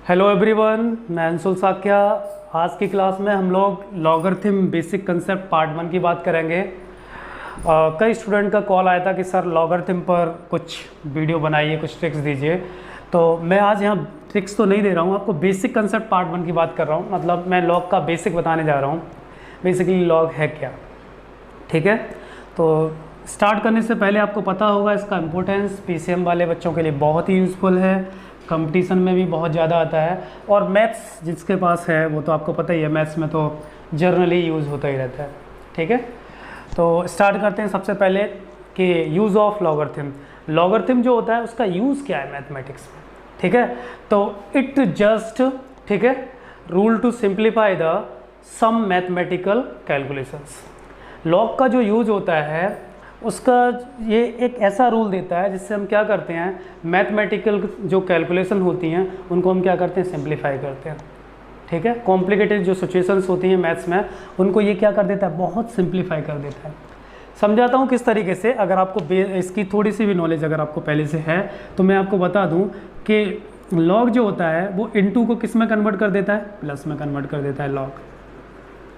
Hello everyone, मैं अंशुल साक्या। आज की क्लास में हम लोग लॉगरिथम बेसिक कंसेप्ट पार्ट 1 की बात करेंगे। कई स्टूडेंट का कॉल आया था कि सर लॉगरिथम पर कुछ वीडियो बनाइए, कुछ ट्रिक्स दीजिए। तो मैं आज यहाँ ट्रिक्स तो नहीं दे रहा हूँ, आपको बेसिक कंसेप्ट पार्ट 1 की बात कर रहा हूँ। मतलब मैं लॉग का बेसिक बताने जा रहा हूँ। बेसिकली लॉग है क्या, ठीक है। तो स्टार्ट करने से पहले आपको पता होगा इसका इम्पोर्टेंस पीसीएम वाले बच्चों के लिए बहुत ही यूज़फुल है, कंपटीशन में भी बहुत ज़्यादा आता है। और मैथ्स जिसके पास है वो तो आपको पता ही है, मैथ्स में तो जनरली यूज़ होता ही रहता है, ठीक है। तो स्टार्ट करते हैं सबसे पहले कि यूज़ ऑफ लॉगरिथम। लॉगरिथम जो होता है उसका यूज़ क्या है मैथमेटिक्स में, ठीक है। तो इट जस्ट, ठीक है, rule to simplify the some mathematical calculations. Log का जो यूज होता है उसका ये एक ऐसा रूल देता है जिससे हम क्या करते हैं, मैथमेटिकल जो कैलकुलेशन होती हैं उनको हम क्या करते हैं, सिंप्लीफाई करते हैं, ठीक है। कॉम्प्लिकेटेड जो सिचुएशंस होती हैं मैथ्स में उनको ये क्या कर देता है, बहुत सिंप्लीफाई कर देता है। समझाता हूँ किस तरीके से। अगर आपको इसकी थोड़ी सी भी नॉलेज अगर आपको पहले से है तो मैं आपको बता दूँ कि लॉग जो होता है वो इनटू को किस में कन्वर्ट कर देता है, प्लस में कन्वर्ट कर देता है लॉग,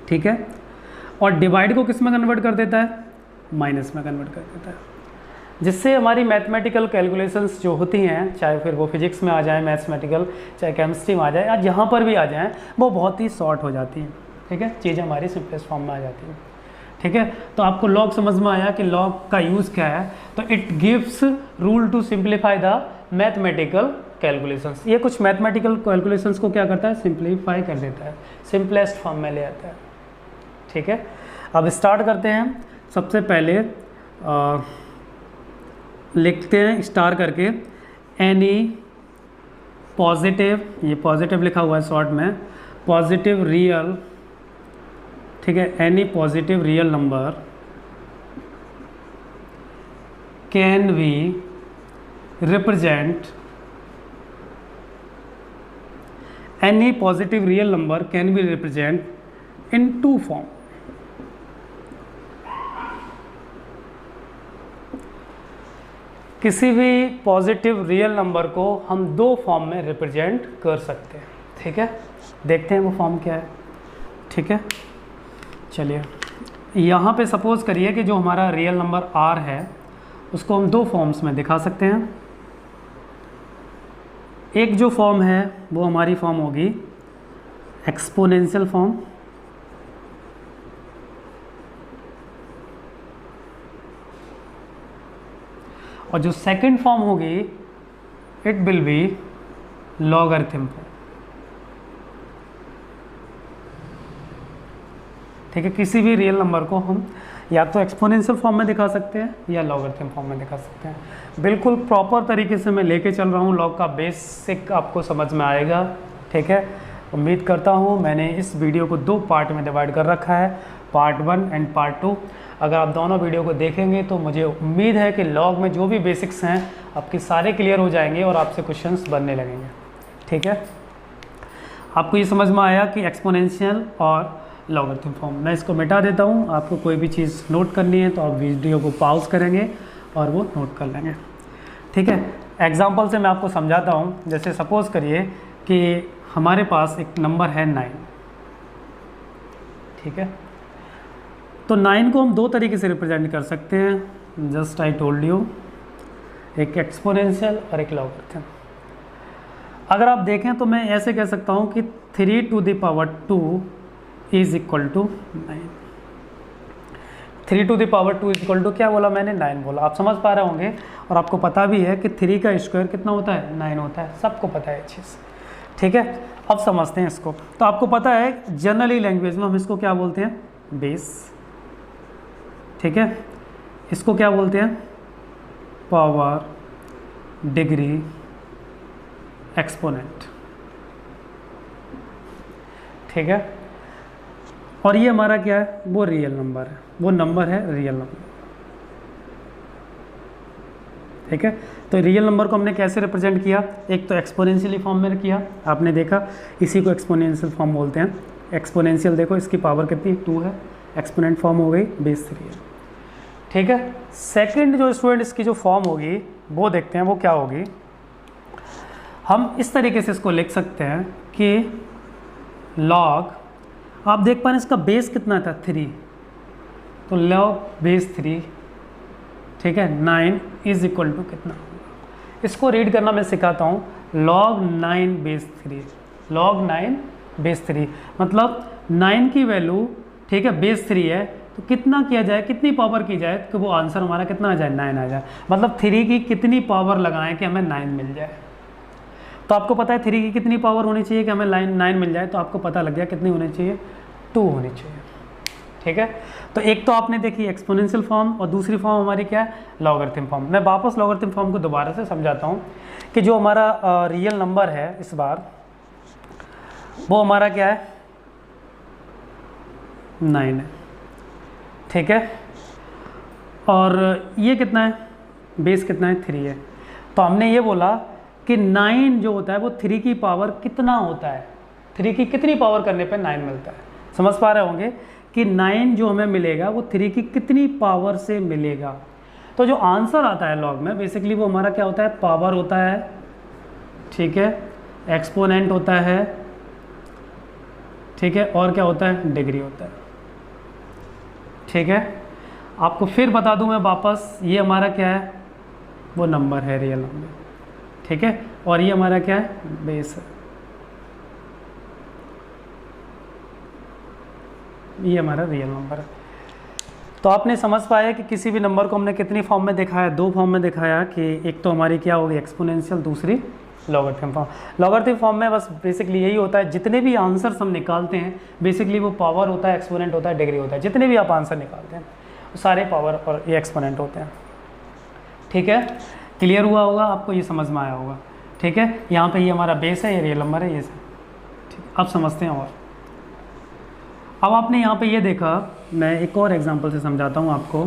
ठीक है। और डिवाइड को किस में कन्वर्ट कर देता है, माइनस में कन्वर्ट कर देता है। जिससे हमारी मैथमेटिकल कैलकुलेशंस जो होती हैं, चाहे फिर वो फिजिक्स में आ जाए मैथमेटिकल, चाहे केमिस्ट्री में आ जाए या जहाँ पर भी आ जाएँ, वो बहुत ही शॉर्ट हो जाती हैं, ठीक है। चीज़ें हमारी सिंपलेस्ट फॉर्म में आ जाती हैं, ठीक है। तो आपको लॉग समझ में आया कि लॉग का यूज़ क्या है। तो it gives rule to simplify the mathematical calculations. ये कुछ मैथमेटिकल कैलकुलेशंस को क्या करता है, सिंप्लीफाई कर देता है, सिंपलेस्ट फॉर्म में ले आता है, ठीक है। अब स्टार्ट करते हैं। सबसे पहले लिखते हैं स्टार करके, एनी पॉजिटिव, ये पॉजिटिव लिखा हुआ है शॉर्ट में, पॉजिटिव रियल, ठीक है, any positive real number can be represent, any positive real number can be represent in two form. किसी भी पॉजिटिव रियल नंबर को हम दो फॉर्म में रिप्रेजेंट कर सकते हैं, ठीक है। देखते हैं वो फॉर्म क्या है, ठीक है। चलिए यहाँ पे सपोज़ करिए कि जो हमारा रियल नंबर r है उसको हम दो फॉर्म्स में दिखा सकते हैं। एक जो फॉर्म है वो हमारी फॉर्म होगी एक्सपोनेंशियल फॉर्म, और जो सेकंड फॉर्म होगी it will be logarithm form, ठीक है। किसी भी रियल नंबर को हम या तो एक्सपोनेंशियल फॉर्म में दिखा सकते हैं या लॉगरिथम फॉर्म में दिखा सकते हैं। बिल्कुल प्रॉपर तरीके से मैं लेके चल रहा हूँ, लॉग का बेसिक आपको समझ में आएगा, ठीक है। उम्मीद करता हूँ मैंने इस वीडियो को दो पार्ट में डिवाइड कर रखा है, पार्ट 1 एंड पार्ट 2। अगर आप दोनों वीडियो को देखेंगे तो मुझे उम्मीद है कि लॉग में जो भी बेसिक्स हैं आपके सारे क्लियर हो जाएंगे और आपसे क्वेश्चंस बनने लगेंगे, ठीक है। आपको ये समझ में आया कि एक्सपोनेंशियल और लॉगरिथम फॉर्म। मैं इसको मिटा देता हूँ। आपको कोई भी चीज़ नोट करनी है तो आप वीडियो को पॉज करेंगे और वो नोट कर लेंगे, ठीक है। एग्जाम्पल से मैं आपको समझाता हूँ। जैसे सपोज़ करिए कि हमारे पास एक नंबर है 9, ठीक है। तो 9 को हम दो तरीके से रिप्रेजेंट कर सकते हैं, जस्ट आई टोल्ड यू, एक एक्सपोनेंशियल और एक लॉगरिथम। अगर आप देखें तो मैं ऐसे कह सकता हूँ कि 3 to the power 2 is equal to 9। 3 to the power 2 is equal to क्या बोला मैंने, 9 बोला। आप समझ पा रहे होंगे और आपको पता भी है कि 3 का स्क्वायर कितना होता है, 9 होता है। सबको पता है ये चीज़, ठीक है। अब समझते हैं इसको। तो आपको पता है जनरली लैंग्वेज में हम इसको क्या बोलते हैं, बेस, ठीक है। इसको क्या बोलते हैं, पावर, डिग्री, एक्सपोनेंट, ठीक है। और ये हमारा क्या है, वो रियल नंबर है, वो नंबर है रियल नंबर, ठीक है। तो रियल नंबर को हमने कैसे रिप्रेजेंट किया, एक तो एक्सपोनेंशियली फॉर्म में किया, आपने देखा, इसी को एक्सपोनेंशियल फॉर्म बोलते हैं। एक्सपोनेंशियल देखो इसकी पावर कितनी, 2 है, एक्सपोनेंट फॉर्म हो गई बेस 3 है, ठीक है। सेकंड जो स्टूडेंट इसकी जो फॉर्म होगी वो देखते हैं वो क्या होगी। हम इस तरीके से इसको लिख सकते हैं कि लॉग, आप देख पा रहे हैं इसका बेस कितना था 3, तो लॉग बेस 3, ठीक है, 9 इज इक्वल टू कितना होगा, इसको रीड करना मैं सिखाता हूँ, log 9 बेस 3, log 9 बेस 3 मतलब 9 की वैल्यू, ठीक है, बेस 3 है, तो कितना किया जाए, कितनी पावर की जाए कि वो आंसर हमारा कितना आ जाए, 9 आ जाए, मतलब 3 की कितनी पावर लगाएं कि हमें 9 मिल जाए। तो आपको पता है 3 की कितनी पावर होनी चाहिए कि हमें 9 मिल जाए, तो आपको पता लग गया कितनी होनी चाहिए, 2 होनी चाहिए, ठीक है। तो एक तो आपने देखी एक्सपोनेंशियल फॉर्म और दूसरी फॉर्म हमारी क्या है, लॉगरिथम फॉर्म। मैं वापस लॉगरिथम फॉर्म को दोबारा से समझाता हूँ कि जो हमारा रियल नंबर है इस बार, वो हमारा क्या है, 9 है, ठीक है, और ये कितना है, बेस कितना है, 3 है। तो हमने ये बोला कि 9 जो होता है वो 3 की पावर कितना होता है, 3 की कितनी पावर करने पे 9 मिलता है। समझ पा रहे होंगे कि 9 जो हमें मिलेगा वो 3 की कितनी पावर से मिलेगा। तो जो आंसर आता है लॉग में बेसिकली वो हमारा क्या होता है, पावर होता है, ठीक है, एक्सपोनेंट होता है, ठीक है, और क्या होता है, डिग्री होता है, ठीक है। आपको फिर बता दूं मैं वापस, ये हमारा क्या है, वो नंबर है, रियल नंबर, ठीक है, और ये हमारा क्या है, बेस है, ये हमारा रियल नंबर है। तो आपने समझ पाया कि किसी भी नंबर को हमने कितनी फॉर्म में दिखाया, 2 फॉर्म में दिखाया, कि एक तो हमारी क्या होगी एक्सपोनेंशियल, दूसरी लॉगरिथम फॉर्म। लॉगरिथम फॉर्म में बस बेसिकली यही होता है, जितने भी आंसर्स हम निकालते हैं बेसिकली वो पावर होता है, एक्सपोनेंट होता है, डिग्री होता है, जितने भी आप आंसर निकालते हैं वो सारे पावर और ये एक्सपोनेंट होते हैं, ठीक है। क्लियर हुआ होगा आपको, ये समझ में आया होगा, ठीक है। यहाँ पे ये हमारा बेस है, ये रियल नंबर है, ये ठीक है, अब समझते हैं। और अब आपने यहाँ पे ये देखा, मैं एक और एग्जांपल से समझाता हूँ आपको।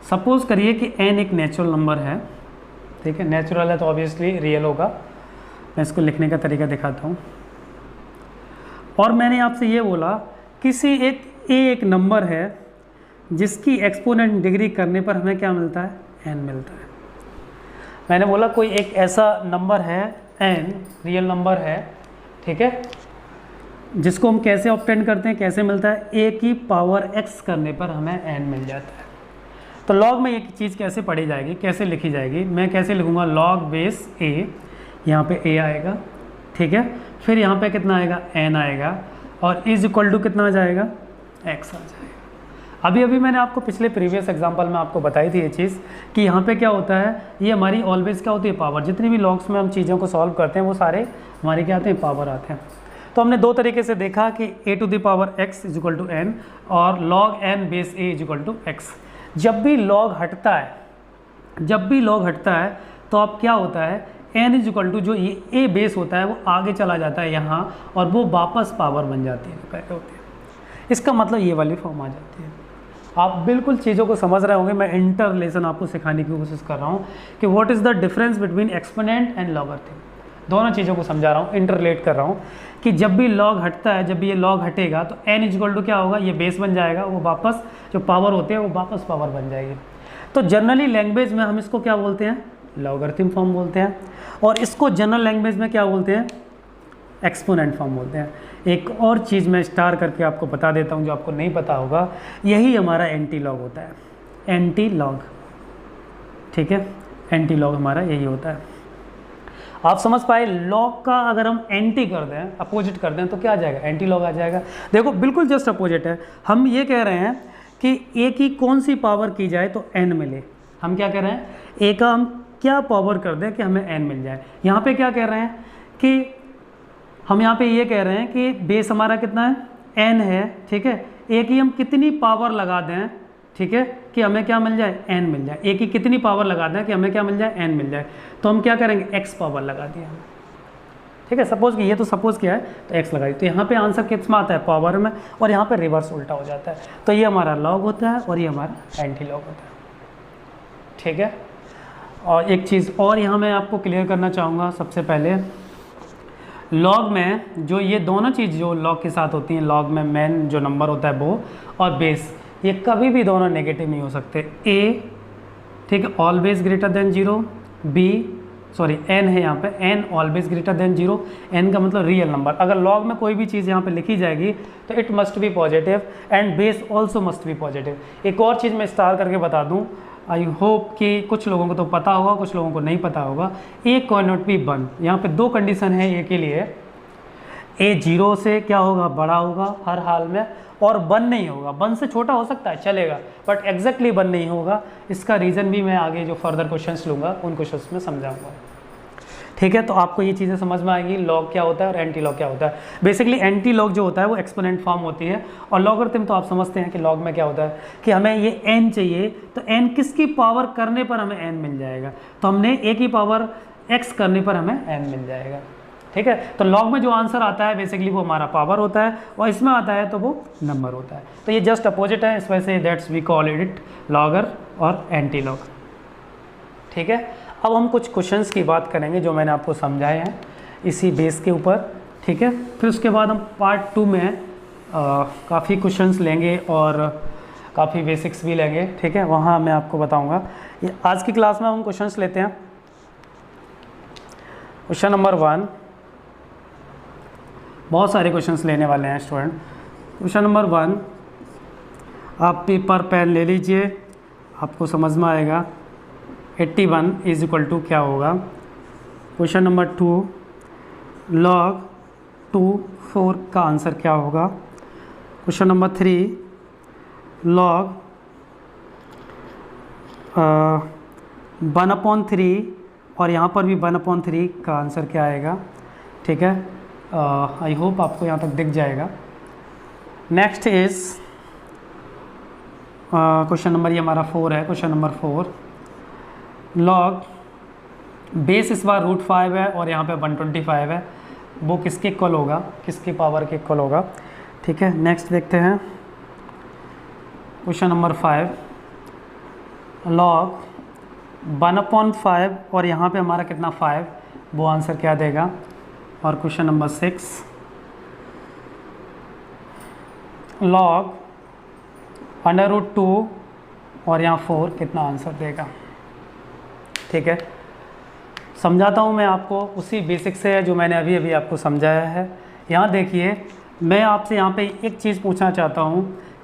सपोज करिए कि n एक नेचुरल नंबर है, ठीक है, नेचुरल है तो ऑब्वियसली रियल होगा। मैं इसको लिखने का तरीका दिखाता हूँ। और मैंने आपसे ये बोला किसी एक नंबर है जिसकी एक्सपोनेंट डिग्री करने पर हमें क्या मिलता है, n मिलता है। मैंने बोला कोई एक ऐसा नंबर है n, रियल नंबर है, ठीक है, जिसको हम कैसे ऑब्टेन करते हैं, कैसे मिलता है, a की पावर x करने पर हमें n मिल जाता है। तो लॉग में एक चीज़ कैसे पढ़ी जाएगी, कैसे लिखी जाएगी, मैं कैसे लिखूँगा, लॉग बेस a, यहाँ पे a आएगा, ठीक है, फिर यहाँ पे कितना आएगा, n आएगा, और इज इक्वल टू कितना आ जाएगा, x आ जाएगा। अभी मैंने आपको पिछले प्रीवियस एग्जांपल में आपको बताई थी ये चीज़ कि यहाँ पे क्या होता है, ये हमारी ऑलवेज क्या होती है, पावर। जितनी भी लॉग्स में हम चीज़ों को सॉल्व करते हैं वो सारे हमारे क्या आते हैं, पावर आते हैं। तो हमने 2 तरीके से देखा कि a to the power x is equal to n और log n base a is equal to x। जब भी लॉग हटता है तो अब क्या होता है, n इज इक्वल टू जो ये a बेस होता है वो आगे चला जाता है यहाँ, और वो वापस पावर बन जाती है, कहते होते हैं। इसका मतलब ये वाली फॉर्म आ जाती है। आप बिल्कुल चीज़ों को समझ रहे होंगे। मैं इंटर रिलेशन आपको सिखाने की कोशिश कर रहा हूँ कि what is the difference between exponent and logarithm. दोनों चीज़ों को समझा रहा हूँ, इंटर रिलेट कर रहा हूँ कि जब भी लॉग हटता है, जब भी ये लॉग हटेगा तो n इज इक्वल टू क्या होगा, ये बेस बन जाएगा, वो वापस जो पावर होते हैं वो वापस पावर बन जाएगी। तो जनरली लैंग्वेज में हम इसको क्या बोलते हैं, लॉगरिथम फॉर्म बोलते हैं, और इसको जनरल लैंग्वेज में क्या बोलते हैं, एक्सपोनेंट फॉर्म बोलते हैं। एक और चीज़ मैं स्टार करके आपको बता देता हूँ जो आपको नहीं पता होगा, यही हमारा एंटी लॉग होता है, एंटी लॉग, ठीक है, एंटी लॉग हमारा यही होता है। आप समझ पाए, लॉग का अगर हम एंटी कर दें, अपोजिट कर दें तो क्या आ जाएगा, एंटी लॉग आ जाएगा। देखो बिल्कुल जस्ट अपोजिट है। हम ये कह रहे हैं कि a की कौन सी पावर की जाए तो n मिले। हम क्या कह रहे हैं, a का हम क्या पावर कर दें कि हमें n मिल जाए। यहाँ पे क्या कह रहे हैं कि हम यहाँ पे ये कह रहे हैं कि बेस हमारा कितना है, n है, ठीक है, a की हम कितनी पावर लगा दें, ठीक है, कि हमें क्या मिल जाए, n मिल जाए। a की कितनी पावर लगा दें कि हमें क्या मिल जाए, n मिल जाए। तो हम क्या करेंगे, x पावर लगा दिया, ठीक है। सपोज कि ये तो सपोज क्या है, तो x लगा दी, तो यहाँ पे आंसर किस में आता है, पावर में, और यहाँ पे रिवर्स उल्टा हो जाता है। तो ये हमारा लॉग होता है और ये हमारा एंटी लॉग होता है, ठीक है। और एक चीज़ और यहाँ मैं आपको क्लियर करना चाहूँगा। सबसे पहले लॉग में जो ये दोनों चीज़ जो लॉग के साथ होती हैं, लॉग में मेन जो नंबर होता है वो और बेस, ये कभी भी दोनों नेगेटिव नहीं हो सकते। a ठीक है, ऑलवेज ग्रेटर देन 0, एन है यहाँ पे, N always greater than 0, N का मतलब रियल नंबर। अगर लॉग में कोई भी चीज़ यहाँ पे लिखी जाएगी तो it must be positive and base also must be positive. एक और चीज़ मैं स्टार करके बता दूँ, आई होप कि कुछ लोगों को तो पता होगा, कुछ लोगों को नहीं पता होगा। ए कैन नॉट बी 1, यहाँ पे 2 कंडीशन है ए के लिए। ए 0 से क्या होगा, बड़ा होगा हर हाल में, और 1 नहीं होगा। 1 से छोटा हो सकता है चलेगा, बट एग्जैक्टली 1 नहीं होगा। इसका रीज़न भी मैं आगे जो फर्दर क्वेश्चंस लूँगा उन क्वेश्चंस में समझाऊंगा। ठीक है, तो आपको ये चीज़ें समझ में आएगी, लॉग क्या होता है और एंटी लॉग क्या होता है। बेसिकली एंटी लॉग जो होता है वो एक्सपोनेंट फॉर्म होती है, और लॉगरिथम तो आप समझते हैं कि लॉग में क्या होता है कि हमें ये n चाहिए, तो n किसकी पावर करने पर हमें n मिल जाएगा, तो हमने a की पावर x करने पर हमें n मिल जाएगा। ठीक है, तो लॉग में जो आंसर आता है बेसिकली वो हमारा पावर होता है, और इसमें आता है तो वो नंबर होता है। तो ये जस्ट अपोजिट है, इस वजह से that's we call it logger और एंटी लॉग। ठीक है, अब हम कुछ क्वेश्चंस की बात करेंगे जो मैंने आपको समझाए हैं इसी बेस के ऊपर। ठीक है, फिर उसके बाद हम पार्ट 2 में काफ़ी क्वेश्चंस लेंगे और काफ़ी बेसिक्स भी लेंगे। ठीक है, वहाँ मैं आपको बताऊँगा। आज की क्लास में हम क्वेश्चंस लेते हैं। क्वेश्चन नंबर 1, बहुत सारे क्वेश्चंस लेने वाले हैं स्टूडेंट। क्वेश्चन नंबर 1, आप पेपर पेन ले लीजिए, आपको समझ में आएगा। 81 इज इक्वल टू क्या होगा। क्वेश्चन नंबर 2, log 2/4 का आंसर क्या होगा। क्वेश्चन नंबर 3, log 1/3, और यहाँ पर भी 1/3 का आंसर क्या आएगा। ठीक है, आई होप आपको यहाँ तक दिख जाएगा। नेक्स्ट इज़ क्वेश्चन नंबर, ये हमारा 4 है। क्वेश्चन नंबर 4, लॉग बेस इस बार √5 है और यहाँ पे 125 है, वो किसके इक्वल होगा, किसकी पावर के इक्वल होगा। ठीक है, नेक्स्ट देखते हैं। क्वेश्चन नंबर 5, लॉग 1/5 और यहाँ पे हमारा कितना 5, वो आंसर क्या देगा। और क्वेश्चन नंबर 6, लॉग √2 और यहाँ 4 कितना आंसर देगा। ठीक है, समझाता हूँ मैं आपको उसी बेसिक से जो मैंने अभी अभी आपको समझाया है। यहाँ देखिए, मैं आपसे यहाँ पे एक चीज़ पूछना चाहता हूँ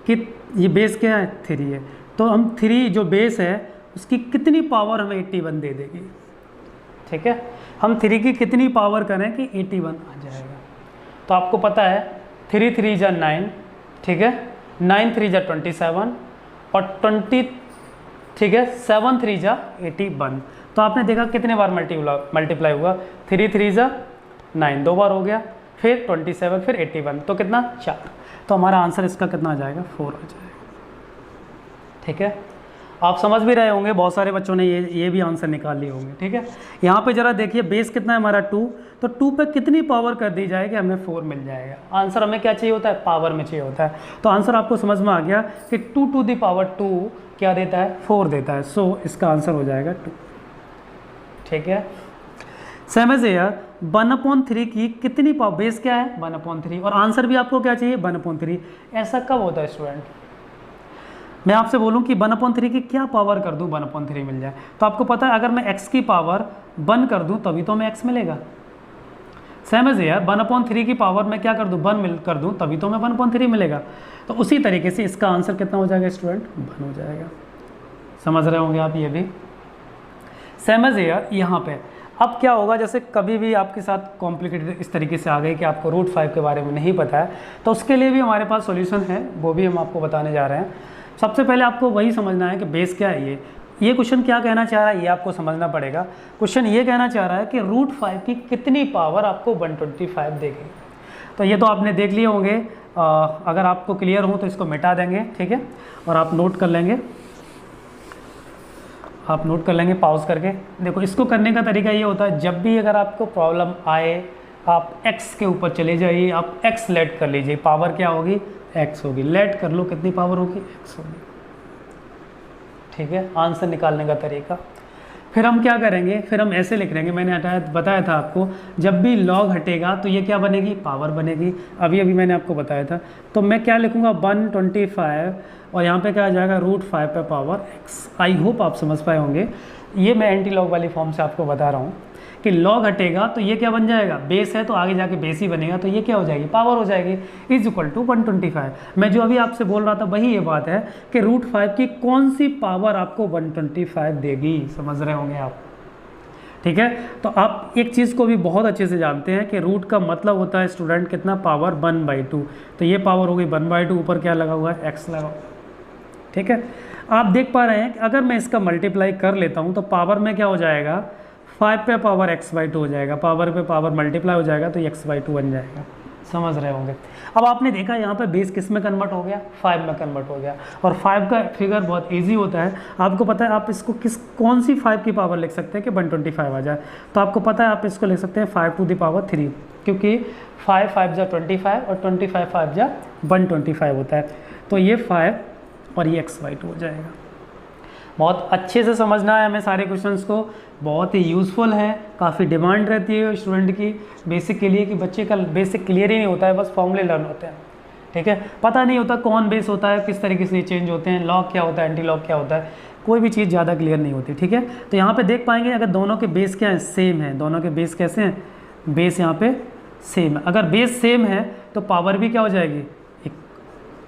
कि ये बेस क्या है, 3 है, तो हम 3 जो बेस है उसकी कितनी पावर हमें 81 दे देगी। ठीक है, हम 3 की कितनी पावर करें कि 81 आ जाएगा। तो आपको पता है 3 3 जा 9, ठीक है, 9 3 जा 27 और 20, ठीक है, 7 3 जा 81। तो आपने देखा कितने बार मल्टीप्लाई हुआ, 3 3 जा 9 2 बार हो गया, फिर 27, फिर 81, तो कितना 4। तो हमारा आंसर इसका कितना आ जाएगा, 4 आ जाएगा। ठीक है, आप समझ भी रहे होंगे, बहुत सारे बच्चों ने ये भी आंसर निकाल लिए होंगे। ठीक है, यहाँ पे ज़रा देखिए बेस कितना है हमारा 2, तो 2 पे कितनी पावर कर दी जाएगी, हमें 4 मिल जाएगा। आंसर हमें क्या चाहिए होता है, पावर में चाहिए होता है। तो आंसर आपको समझ में आ गया कि 2 to the power 2 क्या देता है, 4 देता है। सो इसका आंसर हो जाएगा 2। ठीक है, सेम एज एयर 1/3 की कितनी पावर, बेस क्या है 1/3, और आंसर भी आपको क्या चाहिए 1/3। ऐसा कब होता है स्टूडेंट, मैं आपसे बोलूं कि 1/3 की क्या पावर कर दूं 1/3 मिल जाए, तो आपको पता है अगर मैं x की पावर 1 कर दूं तभी तो हमें x मिलेगा। सेम एज एयर 1/3 की पावर मैं क्या कर दूं 1 कर दूं तभी तो हमें 1/3 मिलेगा। तो उसी तरीके से इसका आंसर कितना हो जाएगा स्टूडेंट, 1 हो जाएगा। समझ रहे होंगे आप ये भी। सेम एज एयर यहाँ पे अब क्या होगा, जैसे कभी भी आपके साथ कॉम्प्लिकेटेड इस तरीके से आ गई कि आपको √5 के बारे में नहीं पता है, तो उसके लिए भी हमारे पास सॉल्यूशन है, वो भी हम आपको बताने जा रहे हैं। सबसे पहले आपको वही समझना है कि बेस क्या है। ये क्वेश्चन क्या कहना चाह रहा है ये आपको समझना पड़ेगा। क्वेश्चन ये कहना चाह रहा है कि √5 की कितनी पावर आपको 125 देगी। तो ये तो आपने देख लिए होंगे, अगर आपको क्लियर हो तो इसको मिटा देंगे। ठीक है, और आप नोट कर लेंगे, पॉज करके। देखो इसको करने का तरीका ये होता है, जब भी अगर आपको प्रॉब्लम आए आप x के ऊपर चले जाइए, आप x लेट कर लीजिए, पावर क्या होगी x होगी, लेट कर लो कितनी पावर होगी x होगी। ठीक है, आंसर निकालने का तरीका। फिर हम क्या करेंगे, फिर हम ऐसे लिख लेंगे, मैंने बताया था आपको, जब भी लॉग हटेगा तो ये क्या बनेगी, पावर बनेगी। अभी अभी मैंने आपको बताया था। तो मैं क्या लिखूँगा 125 और यहाँ पे क्या आ जाएगा √5 पे पावर x। आई होप आप समझ पाए होंगे। ये मैं एंटी लॉग वाली फॉर्म से आपको बता रहा हूँ कि लॉग हटेगा तो ये क्या बन जाएगा, बेस है तो आगे जाके बेस ही बनेगा, तो ये क्या हो जाएगी, पावर हो जाएगी, इज इक्वल टू 125। मैं जो अभी आपसे बोल रहा था वही ये बात है कि √5 की कौन सी पावर आपको 125 देगी, समझ रहे होंगे आप। ठीक है, तो आप एक चीज़ को भी बहुत अच्छे से जानते हैं कि रूट का मतलब होता है स्टूडेंट कितना, पावर 1/2। तो ये पावर हो गई 1/2, ऊपर क्या लगा हुआ है, x लगा हुआ है। ठीक है, आप देख पा रहे हैं कि अगर मैं इसका मल्टीप्लाई कर लेता हूँ तो पावर में क्या हो जाएगा, 5 पे पावर x/2 हो जाएगा, पावर पे पावर मल्टीप्लाई हो जाएगा तो x/2 बन जाएगा, समझ रहे होंगे। अब आपने देखा यहाँ पे बेस किस में कन्वर्ट हो गया, 5 में कन्वर्ट हो गया। और 5 का फिगर बहुत इजी होता है, आपको पता है आप इसको कौन सी 5 की पावर लिख सकते हैं कि 125 आ जाए। तो आपको पता है आप इसको लिख सकते हैं 5⁻3, क्योंकि 5 5 जा 25 और 25 5 जा 125 होता है। तो ये 5 और ये x/2 हो जाएगा। बहुत अच्छे से समझना है हमें सारे क्वेश्चंस को, बहुत ही यूज़फुल है, काफ़ी डिमांड रहती है स्टूडेंट की बेसिक के लिए कि बच्चे का बेसिक क्लियर ही नहीं होता है, बस फॉर्मूले लर्न होते हैं। ठीक है, पता नहीं होता कौन बेस होता है, किस तरीके से चेंज होते हैं, लॉग क्या होता है, एंटी लॉग क्या होता है, कोई भी चीज़ ज़्यादा क्लियर नहीं होती। ठीक है, तो यहाँ पे देख पाएंगे अगर दोनों के बेस क्या है, सेम है, दोनों के बेस कैसे हैं, बेस यहाँ पे सेम है। अगर बेस सेम है तो पावर भी क्या हो जाएगी,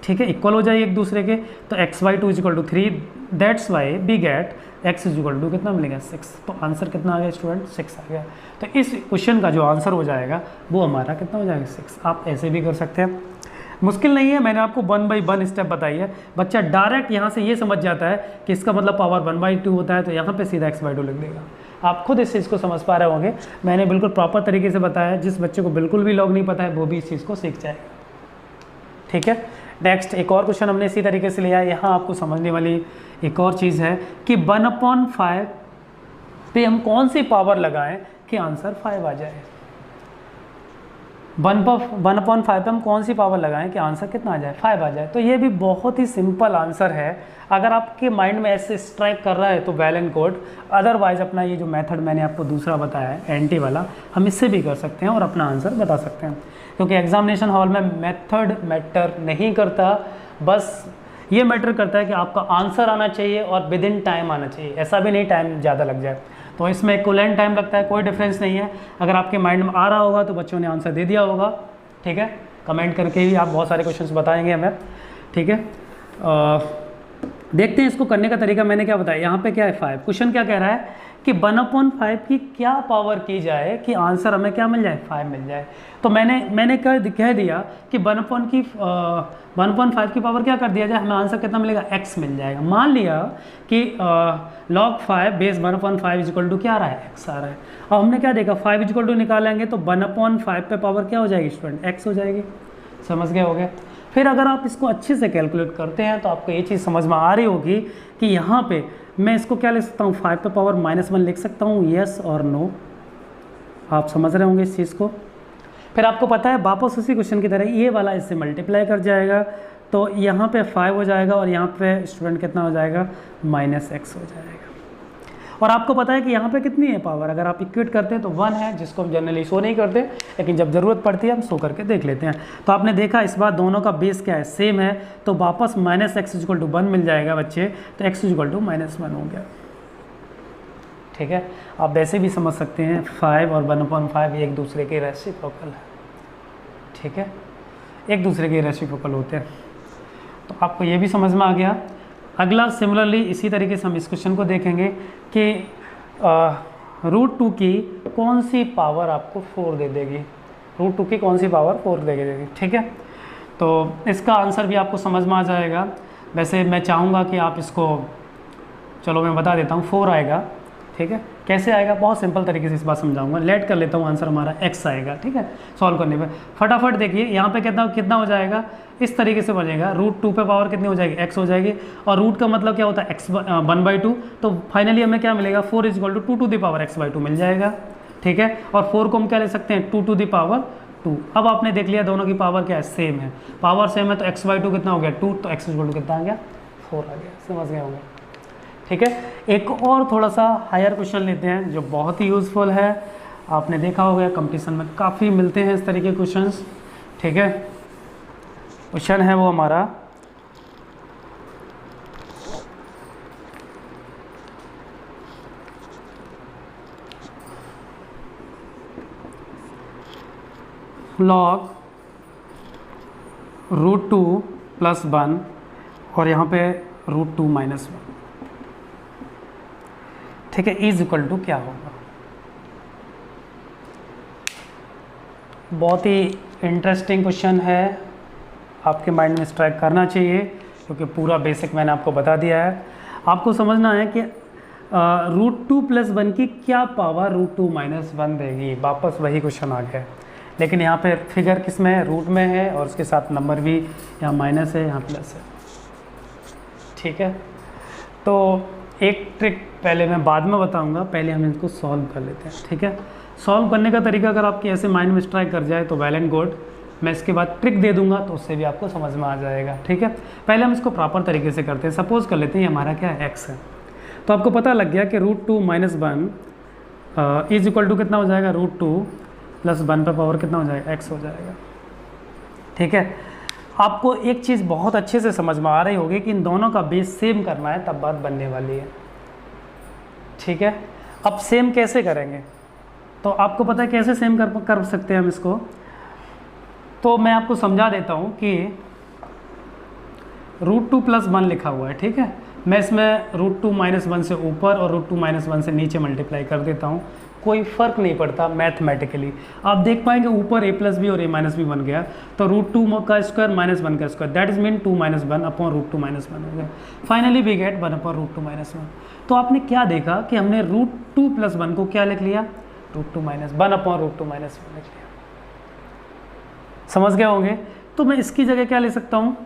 ठीक है, इक्वल हो जाएगी एक दूसरे के। तो x/2 = 3, that's why we get x = कितना मिलेगा, 6। तो आंसर कितना आ गया स्टूडेंट, 6 आ गया। तो इस क्वेश्चन का जो आंसर हो जाएगा वो हमारा कितना हो जाएगा, 6। आप ऐसे भी कर सकते हैं, मुश्किल नहीं है, मैंने आपको 1 by 1 स्टेप बताई है। बच्चा डायरेक्ट यहाँ से ये समझ जाता है कि इसका मतलब पावर 1/2 होता है, तो यहाँ पे सीधा x/2 लिख देगा। आप खुद इस चीज़ को समझ पा रहे होंगे, मैंने बिल्कुल प्रॉपर तरीके से बताया है, जिस बच्चे को बिल्कुल भी लॉग नहीं पता है वो भी इस चीज़ को सीख जाएगा। ठीक है, नेक्स्ट एक और क्वेश्चन हमने इसी तरीके से लिया है। यहाँ आपको समझने वाली एक और चीज़ है कि 1/5 पे हम कौन सी पावर लगाएं कि आंसर 5 आ जाए। 1/5 पे हम कौन सी पावर लगाएं कि आंसर कितना आ जाए, 5 आ जाए। तो ये भी बहुत ही सिंपल आंसर है, अगर आपके माइंड में ऐसे स्ट्राइक कर रहा है तो वेल एंड गुड, अदरवाइज अपना ये जो मेथड मैंने आपको दूसरा बताया है एंटी वाला, हम इससे भी कर सकते हैं और अपना आंसर बता सकते हैं। क्योंकि एग्जामिनेशन हॉल में मेथड मैटर नहीं करता, बस ये मैटर करता है कि आपका आंसर आना चाहिए और विद इन टाइम आना चाहिए, ऐसा भी नहीं टाइम ज़्यादा लग जाए। तो इसमें इक्विवेलेंट टाइम लगता है, कोई डिफरेंस नहीं है। अगर आपके माइंड में आ रहा होगा तो बच्चों ने आंसर दे दिया होगा। ठीक है, कमेंट करके ही आप बहुत सारे क्वेश्चंस बताएंगे हमें। ठीक है, देखते हैं इसको करने का तरीका। मैंने क्या बताया, यहाँ पे क्या है 5, क्वेश्चन क्या कह रहा है कि 1/5 की क्या पावर की जाए कि आंसर हमें क्या मिल जाए, 5 मिल जाए। तो मैंने कह दिया कि 1/5 की पावर क्या कर दिया जाए, हमें आंसर कितना मिलेगा, x मिल जाएगा। मान लिया कि log 5 बेस 1/5 = क्या आ रहा है, x आ रहा है। अब हमने क्या देखा, 5 = निकालेंगे तो 1/5 पे पावर क्या हो जाएगी स्टूडेंट, x हो जाएगी। समझ गए होगे। फिर अगर आप इसको अच्छे से कैलकुलेट करते हैं तो आपको ये चीज़ समझ में आ रही होगी कि यहाँ पे मैं इसको क्या लिख सकता हूँ, 5 पे पावर -1 लिख सकता हूँ, येस और नो। आप समझ रहे होंगे इस चीज़ को। फिर आपको पता है वापस उसी क्वेश्चन की तरह ये वाला इससे मल्टीप्लाई कर जाएगा, तो यहाँ पे 5 हो जाएगा और यहाँ पे स्टूडेंट कितना हो जाएगा, -x हो जाएगा। और आपको पता है कि यहाँ पे कितनी है पावर, अगर आप इक्वेट करते हैं तो 1 है, जिसको हम जनरली शो नहीं करते, लेकिन जब ज़रूरत पड़ती है हम शो करके देख लेते हैं। तो आपने देखा इस बार दोनों का बेस क्या है, सेम है, तो वापस -x = 1 मिल जाएगा बच्चे, तो x = -1 हो गया। ठीक है, आप वैसे भी समझ सकते हैं 5 और 1/5 एक दूसरे के रेसिप्रोकल है। ठीक है, एक दूसरे के रेसिप्रोकल होते हैं, तो आपको ये भी समझ में आ गया। अगला सिमिलरली इसी तरीके से हम इस क्वेश्चन को देखेंगे कि √2 की कौन सी पावर आपको 4 दे देगी, √2 की कौन सी पावर 4 दे देगी। ठीक है, तो इसका आंसर भी आपको समझ में आ जाएगा। वैसे मैं चाहूँगा कि आप इसको, चलो मैं बता देता हूँ, 4 आएगा। ठीक है, कैसे आएगा, बहुत सिंपल तरीके से इस बात समझाऊंगा। लेट कर लेता हूँ, आंसर हमारा x आएगा। ठीक है, सॉल्व करने पे फटाफट देखिए यहाँ पे कितना हो जाएगा, इस तरीके से बनेगा। √2 पे पावर कितनी हो जाएगी, x हो जाएगी, और रूट का मतलब क्या होता है, x 1/2। तो फाइनली हमें क्या मिलेगा, 4 = 2⁻x/2 मिल जाएगा। ठीक है, और 4 को हम क्या ले सकते हैं, 2⁻2। अब आपने देख लिया दोनों की पावर क्या है, सेम है, पावर सेम है, तो x/2 कितना हो गया, 2, तो x = कितना आ गया, 4 आ गया। समझ गए होंगे। ठीक है, एक और थोड़ा सा हायर क्वेश्चन लेते हैं जो बहुत ही यूज़फुल है, आपने देखा होगा कंपटीशन में काफ़ी मिलते हैं इस तरीके के क्वेश्चंस। ठीक है, क्वेश्चन है वो हमारा log √2 + 1 और यहाँ पे √2 - 1, ठीक है, इज इक्वल टू क्या होगा। बहुत ही इंटरेस्टिंग क्वेश्चन है, आपके माइंड में स्ट्राइक करना चाहिए क्योंकि पूरा बेसिक मैंने आपको बता दिया है। आपको समझना है कि √2 + 1 की क्या पावर √2 - 1 देगी। वापस वही क्वेश्चन आ गया, लेकिन यहाँ पे फिगर किस में है, रूट में है, और उसके साथ नंबर भी यहाँ माइनस है, यहाँ प्लस है। ठीक है, तो एक ट्रिक पहले मैं बाद में बताऊंगा, पहले हम इसको सॉल्व कर लेते हैं। ठीक है, सॉल्व करने का तरीका अगर आपके ऐसे माइंड में स्ट्राइक कर जाए तो वेल एंड गुड, मैं इसके बाद ट्रिक दे दूंगा तो उससे भी आपको समझ में आ जाएगा। ठीक है, पहले हम इसको प्रॉपर तरीके से करते हैं। सपोज कर लेते हैं हमारा क्या है, एक्स है, तो आपको पता लग गया कि √2 - 1 इज इक्वल टू कितना हो जाएगा, √2 + 1 पे पावर कितना हो जाएगा, x हो जाएगा। ठीक है, आपको एक चीज़ बहुत अच्छे से समझ में आ रही होगी कि इन दोनों का बेस सेम करना है, तब बात बनने वाली है। ठीक है, अब सेम कैसे करेंगे, तो आपको पता है कैसे सेम कर सकते हैं हम इसको, तो मैं आपको समझा देता हूँ कि √2 + 1 लिखा हुआ है। ठीक है, मैं इसमें √2 - 1 से ऊपर और √2 - 1 से नीचे मल्टीप्लाई कर देता हूँ, कोई फ़र्क नहीं पड़ता मैथमेटिकली। आप देख पाएंगे ऊपर a + b और a - b बन गया, तो √2 का स्क्वायर - 1 का square, that is mean 2 - 1 upon √2 - 1 हो गया। Finally we get 1 upon √2 - 1। तो आपने क्या देखा कि हमने √2 + 1 को क्या लिख लिया, √2 - 1 अपॉन √2 - 1 लिख लिया। समझ गए होंगे, तो मैं इसकी जगह क्या ले सकता हूँ,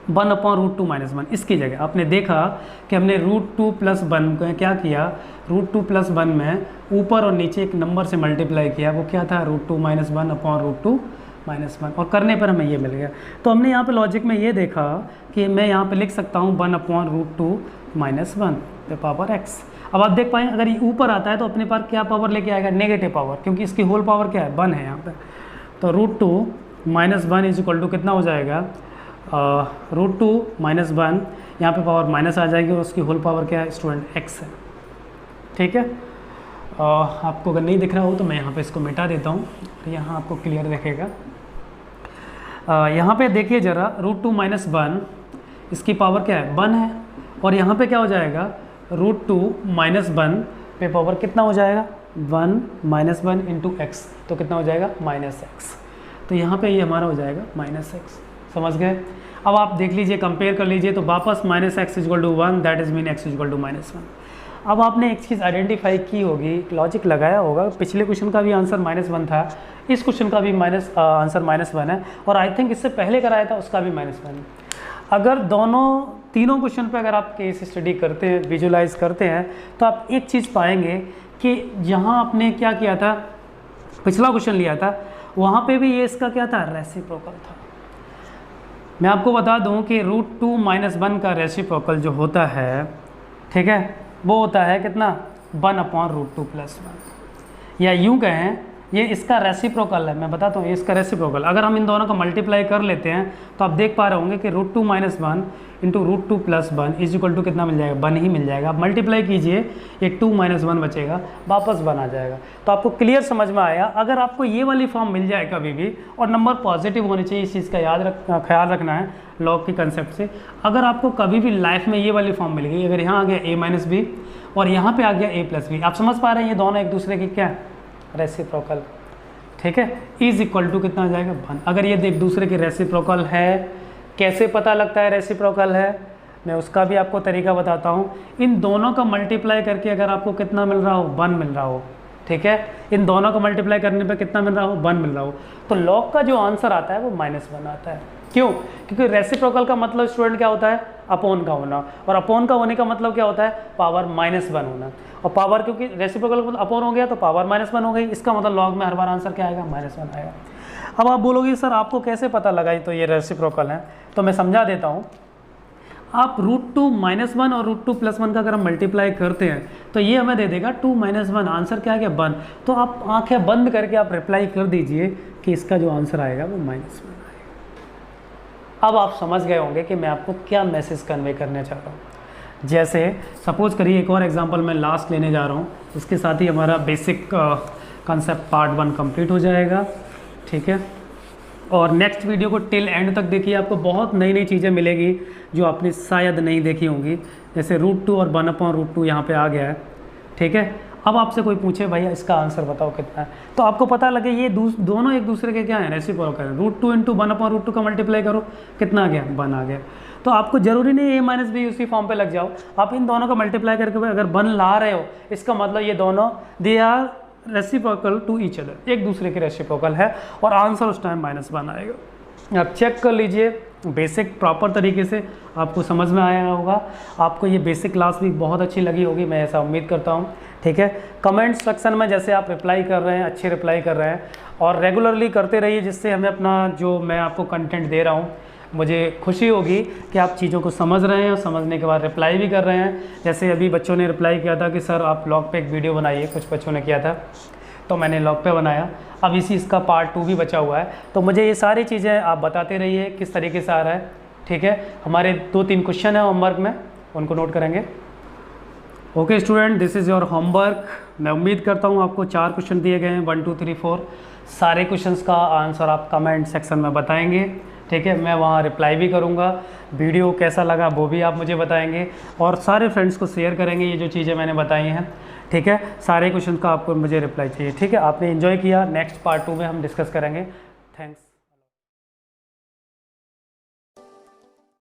1 अपॉन √2 - 1 इसकी जगह। आपने देखा कि हमने √2 + 1 को क्या किया, √2 + 1 में ऊपर और नीचे एक नंबर से मल्टीप्लाई किया, वो क्या था, √2 - 1 अपॉन √2 - 1, और करने पर हमें ये मिल गया। तो हमने यहाँ पे लॉजिक में ये देखा कि मैं यहाँ पे लिख सकता हूँ 1 अपॉन √2 - 1 पे पावर x। अब आप देख पाएंगे अगर ये ऊपर आता है तो अपने पास क्या पावर लेके आएगा, नेगेटिव पावर, क्योंकि इसकी होल पावर क्या है, 1 है यहाँ पे। तो √2 - 1 इज इक्वल टू कितना हो जाएगा, √2 - 1, यहाँ पे पावर माइनस आ जाएगी और उसकी होल पावर क्या है स्टूडेंट, x है। ठीक है, आपको अगर नहीं दिख रहा हो तो मैं यहाँ पे इसको मिटा देता हूँ, यहाँ आपको क्लियर दिखेगा। यहाँ पे देखिए ज़रा, √2 - 1 इसकी पावर क्या है, 1 है, और यहाँ पे क्या हो जाएगा, √2 - 1 पे पावर कितना हो जाएगा, 1 - 1 इंटू x, तो कितना हो जाएगा, -x। तो यहाँ पे ये हमारा हो जाएगा -x। समझ गए। अब आप देख लीजिए, कंपेयर कर लीजिए, तो वापस -x = 1, that is mean x = -1। अब आपने एक चीज़ आइडेंटिफाई की होगी, लॉजिक लगाया होगा, पिछले क्वेश्चन का भी आंसर -1 था, इस क्वेश्चन का भी आंसर -1 है, और आई थिंक इससे पहले कराया था उसका भी -1 है। अगर तीनों क्वेश्चन पे अगर आप केस स्टडी करते हैं, विजुलाइज करते हैं, तो आप एक चीज़ पाएंगे कि जहाँ आपने क्या किया था, पिछला क्वेश्चन लिया था, वहाँ पे भी ये इसका क्या था, रेसिप्रोकल था। मैं आपको बता दूं कि √2 - 1 का रेसिप्रोकल जो होता है, ठीक है, वो होता है कितना, 1 अपॉन √2 + 1, या यूँ कहें ये इसका रेसिप्रोकल है। मैं बताता हूँ ये इसका रेसिप्रोकल, अगर हम इन दोनों का मल्टीप्लाई कर लेते हैं तो आप देख पा रहे होंगे कि √2 - 1 इंटू √2 + 1 इज इक्वल टू कितना मिल जाएगा, 1 ही मिल जाएगा। आप मल्टीप्लाई कीजिए, ये 2 - 1 बचेगा, वापस 1 आ जाएगा। तो आपको क्लियर समझ में आया। अगर आपको ये वाली फॉर्म मिल जाए कभी भी, और नंबर पॉजिटिव होने चाहिए, इस चीज़ का ख्याल रखना है लॉग के कंसेप्ट से। अगर आपको कभी भी लाइफ में ये वाली फॉर्म मिल गई, अगर यहाँ आ गया a - b और यहाँ पे आ गया a + b, आप समझ पा रहे हैं ये दोनों एक दूसरे की क्या, रेसिप्रोकल। ठीक है, इज इक्वल टू कितना आ जाएगा, 1। अगर ये एक दूसरे के रेसिप्रोकल है, कैसे पता लगता है रेसिप्रोकल है, मैं उसका भी आपको तरीका बताता हूँ। इन दोनों का मल्टीप्लाई करके अगर आपको कितना मिल रहा हो, 1 मिल रहा हो, ठीक है, इन दोनों का मल्टीप्लाई करने पे कितना मिल रहा हो, 1 मिल रहा हो, तो लॉग का जो आंसर आता है वो -1 आता है। क्यों, क्योंकि रेसिप्रोकल का मतलब स्टूडेंट क्या होता है, अपॉन का होना, और अपॉन का होने का मतलब क्या होता है, पावर -1 होना, और पावर क्योंकि रेसिप्रोकल मतलब अपॉन हो गया तो पावर -1 हो गई, इसका मतलब लॉग में हर बार आंसर क्या आएगा, -1 आएगा। अब आप बोलोगे सर आपको कैसे पता लगा तो ये रेसिप्रोकल है, तो मैं समझा देता हूँ। आप √2 -1 और √2 +1 का अगर हम मल्टीप्लाई करते हैं तो ये हमें दे देगा 2 - 1। आंसर क्या है? 1। तो आप आंखें बंद करके आप रिप्लाई कर दीजिए कि इसका जो आंसर आएगा वो -1 आएगा। अब आप समझ गए होंगे कि मैं आपको क्या मैसेज कन्वे करने चाह रहा हूँ। जैसे सपोज करिए एक और एग्जांपल मैं लास्ट लेने जा रहा हूँ, इसके साथ ही हमारा बेसिक कंसेप्ट पार्ट 1 कंप्लीट हो जाएगा। ठीक है, और नेक्स्ट वीडियो को टिल एंड तक देखिए, आपको बहुत नई नई चीज़ें मिलेगी जो आपने शायद नहीं देखी होंगी। जैसे √2 और 1/√2 यहाँ पे आ गया है। ठीक है, अब आपसे कोई पूछे भैया इसका आंसर बताओ कितना है, तो आपको पता लगे ये दोनों एक दूसरे के क्या है, रेसिप्रोकल है। √2 × 1/√2 का मल्टीप्लाई करो, कितना आ गया? 1 आ गया। तो आपको जरूरी नहीं a - b उसी फॉर्म पे लग जाओ, आप इन दोनों का मल्टीप्लाई करके अगर 1 ला रहे हो, इसका मतलब ये दोनों they are reciprocal to each other, एक दूसरे के रेसिप्रोकल है, और आंसर उस टाइम -1 आएगा। आप चेक कर लीजिए बेसिक प्रॉपर तरीके से, आपको समझ में आया होगा। आपको ये बेसिक क्लास भी बहुत अच्छी लगी होगी, मैं ऐसा उम्मीद करता हूँ। ठीक है, कमेंट सेक्शन में जैसे आप रिप्लाई कर रहे हैं, अच्छे रिप्लाई कर रहे हैं, और रेगुलरली करते रहिए, जिससे हमें अपना जो मैं आपको कंटेंट दे रहा हूँ मुझे खुशी होगी कि आप चीज़ों को समझ रहे हैं और समझने के बाद रिप्लाई भी कर रहे हैं। जैसे अभी बच्चों ने रिप्लाई किया था कि सर आप लॉग पे एक वीडियो बनाइए, कुछ बच्चों ने किया था, तो मैंने लॉग पे बनाया। अब इसका पार्ट 2 भी बचा हुआ है, तो मुझे ये सारी चीज़ें आप बताते रहिए किस तरीके से आ रहा है। ठीक है, हमारे 2-3 क्वेश्चन है होमवर्क में, उनको नोट करेंगे। Okay student, this is your homework. मैं उम्मीद करता हूँ आपको 4 क्वेश्चन दिए गए हैं, 1 2 3 4। सारे क्वेश्चंस का आंसर आप कमेंट सेक्शन में बताएंगे। ठीक है, मैं वहाँ रिप्लाई भी करूँगा। वीडियो कैसा लगा वो भी आप मुझे बताएंगे, और सारे फ्रेंड्स को शेयर करेंगे ये जो चीज़ें मैंने बताई हैं। ठीक है, सारे क्वेश्चन का आपको मुझे रिप्लाई चाहिए। ठीक है, आपने एंजॉय किया, नेक्स्ट पार्ट 2 में हम डिस्कस करेंगे। थैंक्स।